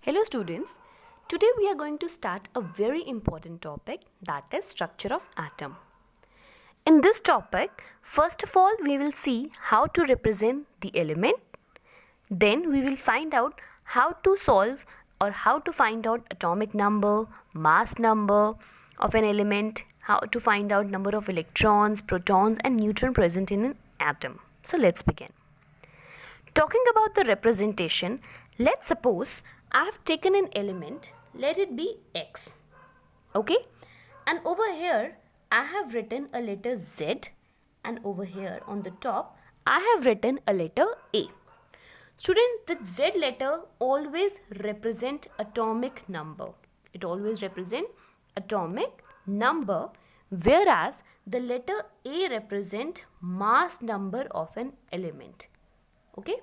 Hello students, today we are going to start a very important topic, that is structure of atom. In this topic, first of all we will see how to represent the element. Then we will find out how to solve or how to find out atomic number, mass number of an element, how to find out number of electrons, protons and neutrons present in an atom. So let's begin. Talking about the representation, let's suppose I have taken an element, let it be X. Okay? And over here, I have written a letter Z, and over here on the top, I have written a letter A. Student, the Z letter always represent atomic number. It always represent atomic number, whereas the letter A represent mass number of an element. Okay,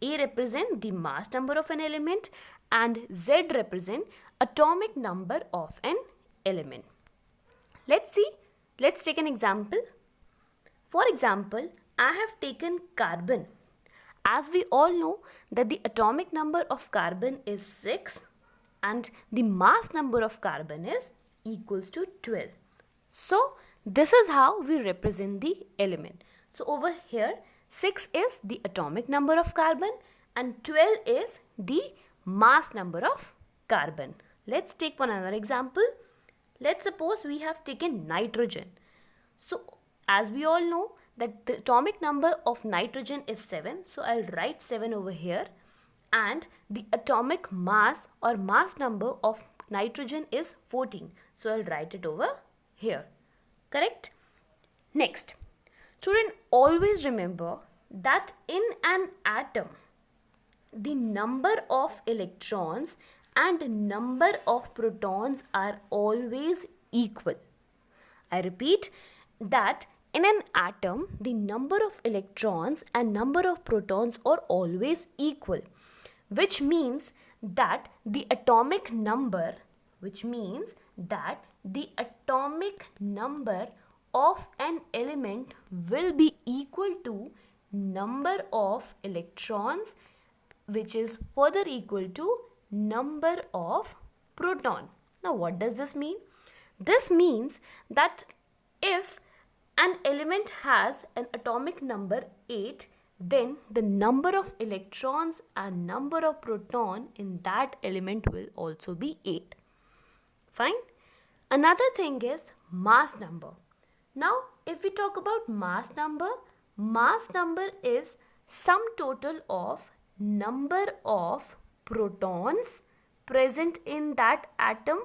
A represent the mass number of an element and Z represent atomic number of an element. Let's take an example. For example, I have taken carbon. As we all know that the atomic number of carbon is 6 and the mass number of carbon is equals to 12. So this is how we represent the element. So over here 6 is the atomic number of carbon and 12 is the mass number of carbon. Let's take one another example. Let's suppose we have taken nitrogen. So as we all know that the atomic number of nitrogen is 7. So I'll write 7 over here. And the atomic mass or mass number of nitrogen is 14. So I'll write it over here. Correct? Next. Student, always remember that in an atom, the number of electrons and number of protons are always equal. I repeat that in an atom, the number of electrons and number of protons are always equal, which means that the atomic number of an element will be equal to number of electrons, which is further equal to number of proton. Now what does this mean? This means that if an element has an atomic number 8, then the number of electrons and number of proton in that element will also be 8. Fine? Another thing is mass number. Now, if we talk about mass number is sum total of number of protons present in that atom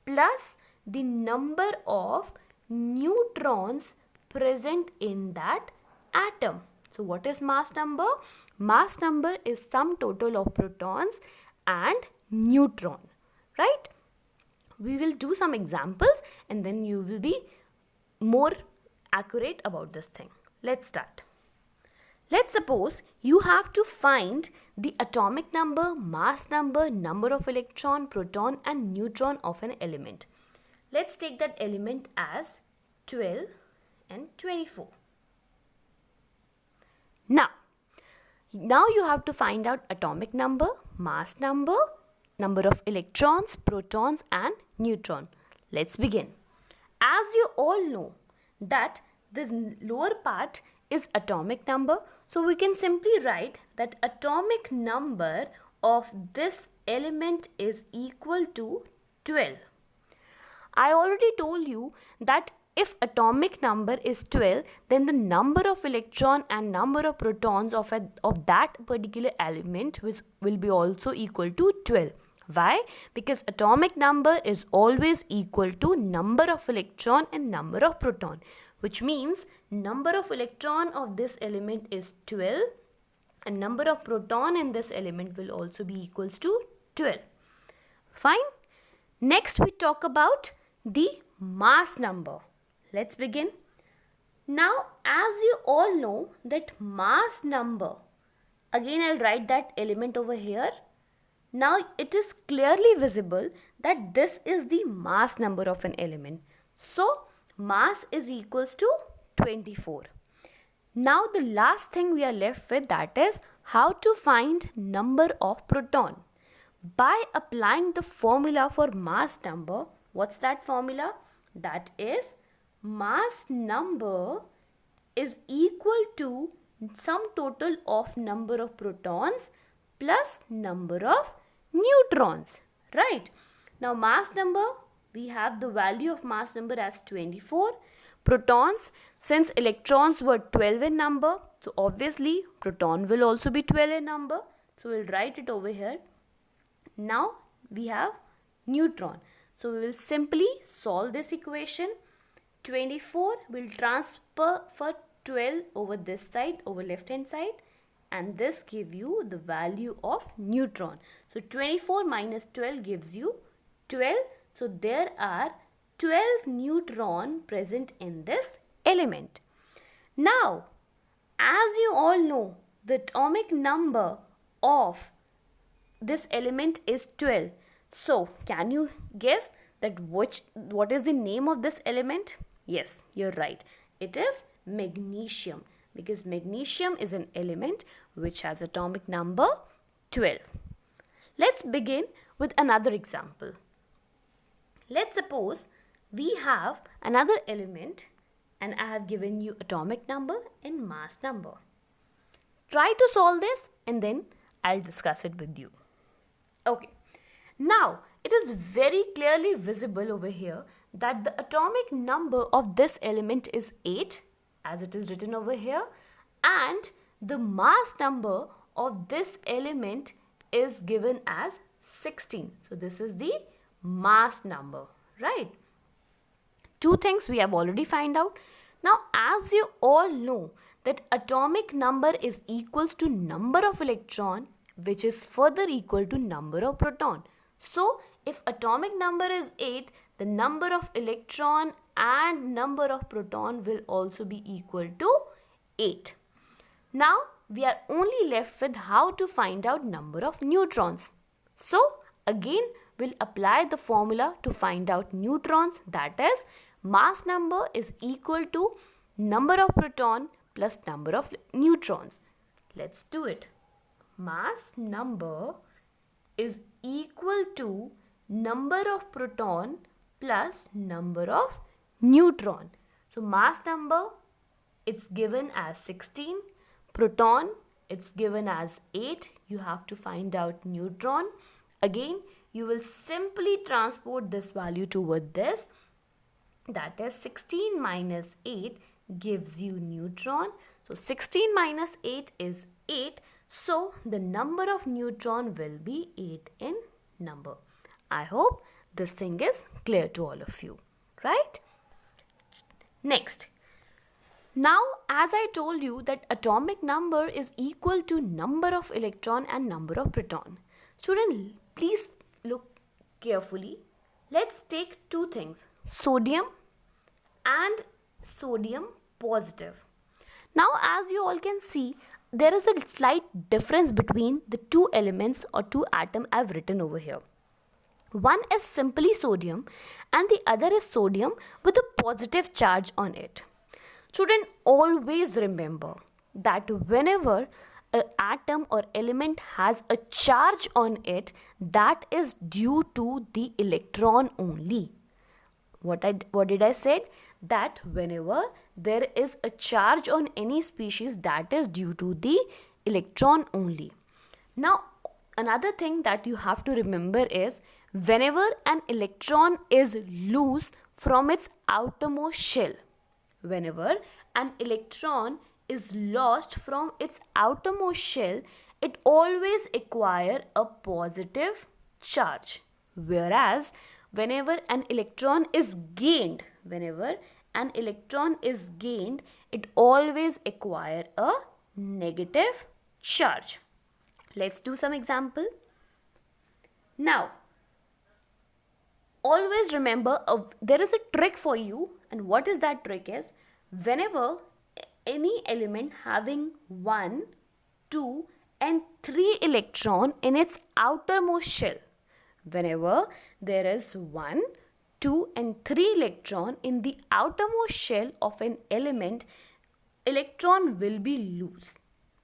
plus the number of neutrons present in that atom. So what is mass number? Mass number is sum total of protons and neutron, right? We will do some examples and then you will be more accurate about this thing. Let's start. Let's suppose you have to find the atomic number, mass number, number of electron, proton and neutron of an element. Let's take that element as 12 and 24. Now you have to find out atomic number, mass number, number of electrons, protons and neutron. Let's begin. As you all know that the lower part is atomic number, so we can simply write that atomic number of this element is equal to 12. I already told you that if atomic number is 12, then the number of electron and number of protons of that particular element will be also equal to 12. Why? Because atomic number is always equal to number of electron and number of proton, which means number of electron of this element is 12 and number of proton in this element will also be equals to 12. Fine. Next we talk about the mass number. Let's begin. Now as you all know that mass number, again I'll write that element over here. Now it is clearly visible that this is the mass number of an element. So mass is equals to 24. Now the last thing we are left with, that is how to find number of proton. by applying the formula for mass number. What's that formula? That is mass number is equal to sum total of number of protons plus number of neutrons, right? Now mass number, we have the value of mass number as 24. Protons, since electrons were 12 in number, so obviously proton will also be 12 in number. So we'll write it over here. Now we have neutron. So we will simply solve this equation. 24 will transfer for 12 over this side, over left hand side, and this give you the value of neutron. So 24 minus 12 gives you 12. So there are 12 neutron present in this element. Now, as you all know, the atomic number of this element is 12. So can you guess that what is the name of this element? Yes, you're right. It is magnesium, because magnesium is an element which has atomic number 12. Let's begin with another example. Let's suppose we have another element and I have given you atomic number and mass number. Try to solve this and then I'll discuss it with you. Okay, now it is very clearly visible over here that the atomic number of this element is 8, as it is written over here, and the mass number of this element is given as 16. So this is the mass number, right? Two things we have already found out. Now as you all know that atomic number is equals to number of electron, which is further equal to number of proton. So if atomic number is 8, the number of electron and number of proton will also be equal to 8. Now we are only left with how to find out number of neutrons. So again we'll apply the formula to find out neutrons, that is mass number is equal to number of proton plus number of neutrons. Let's do it. Mass number is equal to number of proton plus number of neutron. So mass number, it's given as 16. Proton, it's given as 8. You have to find out neutron. Again, you will simply transport this value toward this. That is 16 minus 8 gives you neutron. So 16 minus 8 is 8. So the number of neutron will be 8 in number. I hope this thing is clear to all of you, right? Next. Now, as I told you that atomic number is equal to number of electron and number of proton. Student, please look carefully. Let's take two things, sodium and sodium positive. Now, as you all can see, there is a slight difference between the two elements or two atoms I've written over here. One is simply sodium and the other is sodium with a positive charge on it. Student, always remember that whenever an atom or element has a charge on it, that is due to the electron only. What did I say? That whenever there is a charge on any species, that is due to the electron only. Now, another thing that you have to remember is whenever an electron is loose from its outermost shell, whenever an electron is lost from its outermost shell, it always acquires a positive charge. Whereas whenever an electron is gained, it always acquires a negative charge. Let's do some example. Now, always remember there is a trick for you, and what is that trick is, whenever any element having 1, 2 and 3 electron in its outermost shell, whenever there is 1, 2 and 3 electron in the outermost shell of an element, electron will be loose.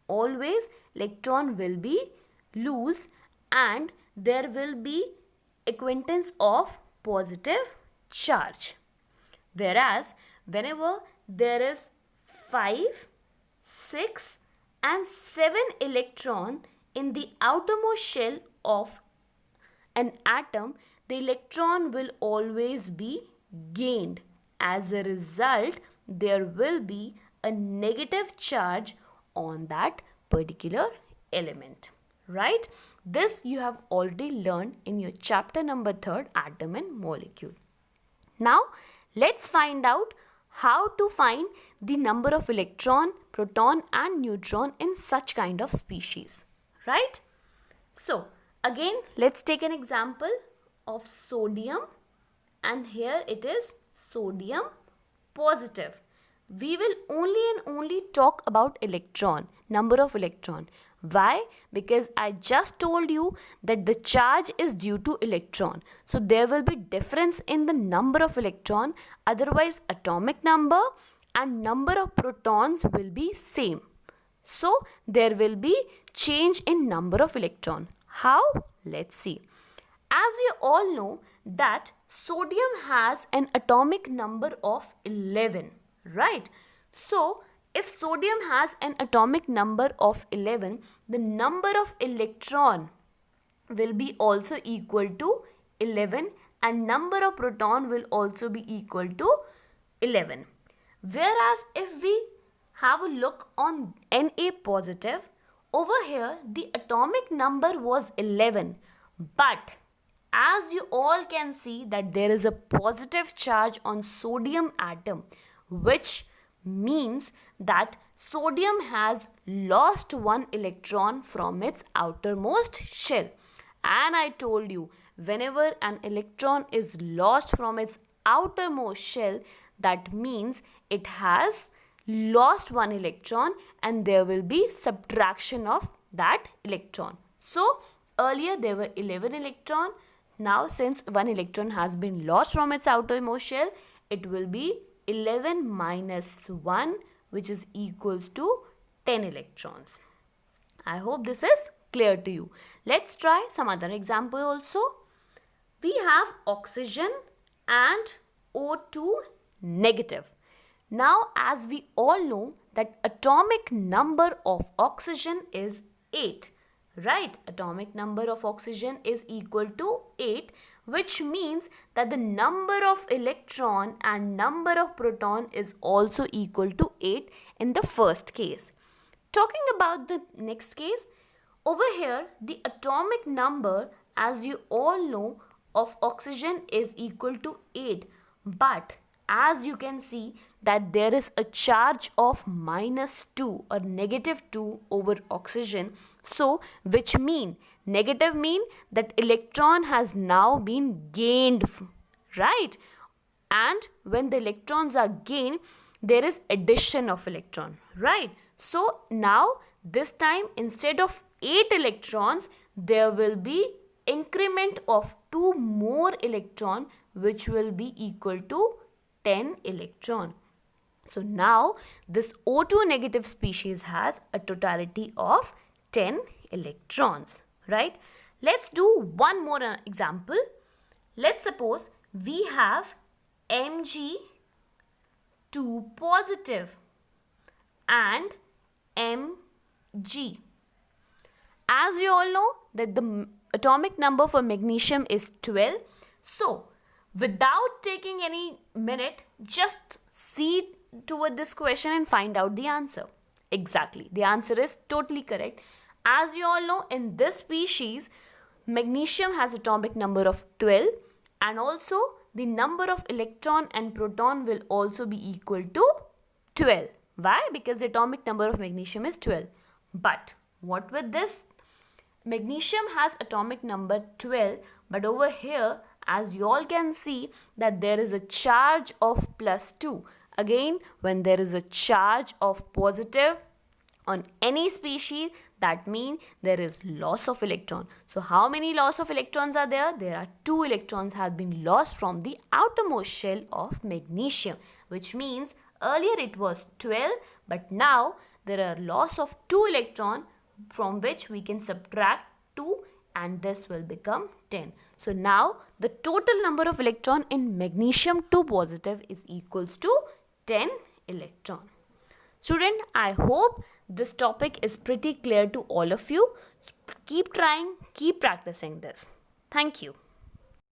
Always electron will be loose, and there will be acquaintance of positive charge. Whereas whenever there is 5, 6 and 7 electron in the outermost shell of an atom, the electron will always be gained. As a result, there will be a negative charge on that particular element. Right? This you have already learned in your chapter number 3, Atom and Molecule. Now, let's find out how to find the number of electron, proton and neutron in such kind of species. Right? So, again, let's take an example of sodium, and here it is sodium positive. We will only talk about electron, number of electron. Why? Because I just told you that the charge is due to electron. So there will be difference in the number of electron. Otherwise, atomic number and number of protons will be same. So there will be change in number of electron. How? Let's see. As you all know that sodium has an atomic number of 11, right? So if sodium has an atomic number of 11, the number of electron will be also equal to 11 and number of proton will also be equal to 11. Whereas if we have a look on Na positive, over here the atomic number was 11, but as you all can see that there is a positive charge on sodium atom, which means that sodium has lost one electron from its outermost shell. And I told you, whenever an electron is lost from its outermost shell, that means it has lost one electron and there will be subtraction of that electron. So earlier there were 11 electron. Now since one electron has been lost from its outermost shell, it will be 11 minus 1, which is equals to 10 electrons. I hope this is clear to you. Let's try some other example also. We have oxygen and O2 negative. Now as we all know that atomic number of oxygen is 8. Right? Atomic number of oxygen is equal to 8, which means that the number of electron and number of proton is also equal to 8 in the first case. Talking about the next case, over here the atomic number, as you all know, of oxygen is equal to 8, but as you can see that there is a charge of -2 or -2 over oxygen. So which mean negative mean that electron has now been gained, right? And when the electrons are gained, there is addition of electron, right? So now this time instead of 8 electrons, there will be increment of 2 more electron, which will be equal to 10 electron. So now this O2 negative species has a totality of 10 electrons, right? Let's do one more example. Let's suppose we have Mg2 positive and Mg. As you all know that the atomic number for magnesium is 12. So without taking any minute, just see toward this question and find out the answer. Exactly, the answer is totally correct. As you all know, in this species, magnesium has atomic number of 12 and also the number of electron and proton will also be equal to 12. Why? Because the atomic number of magnesium is 12. But what with this? Magnesium has atomic number 12, but over here, as you all can see that there is a charge of +2. Again, when there is a charge of positive on any species, that means there is loss of electron. So how many loss of electrons are there? There are 2 electrons have been lost from the outermost shell of magnesium, which means earlier it was 12, but now there are loss of 2 electron, from which we can subtract 2 and this will become 10. So now the total number of electron in magnesium 2 positive is equals to 10 electron. Student, I hope this topic is pretty clear to all of you. Keep trying, keep practicing this. Thank you.